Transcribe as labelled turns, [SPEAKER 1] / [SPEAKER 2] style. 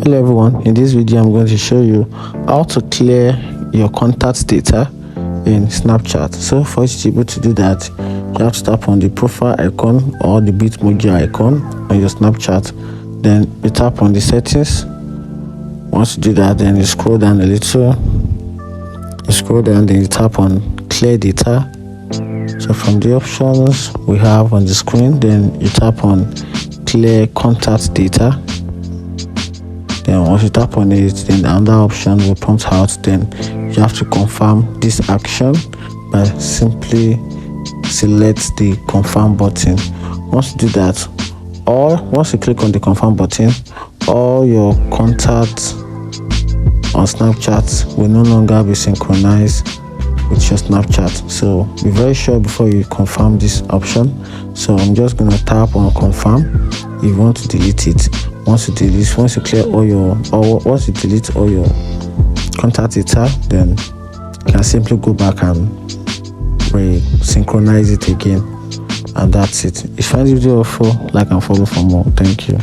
[SPEAKER 1] Hello everyone, in this video I'm going to show you how to clear your contact data in Snapchat. So for you to be able to do that, you have to tap on the profile icon or the Bitmoji icon on your Snapchat. Then you tap on the settings. Once you do that, then you scroll down a little. You scroll down, then you tap on clear data. So from the options we have on the screen, then you tap on clear contact data. Then once you tap on it, then another option will prompt out. Then you have to confirm this action by simply select the confirm button. Once you do that, or once you click on the confirm button, all your contacts on Snapchat will no longer be synchronized with your Snapchat. So be very sure before you confirm this option. So I'm just gonna tap on confirm if you want to delete it. Once you delete all your contact data, then you can simply go back and synchronize it again, and that's it. If you find the video helpful, like and follow for more. Thank you.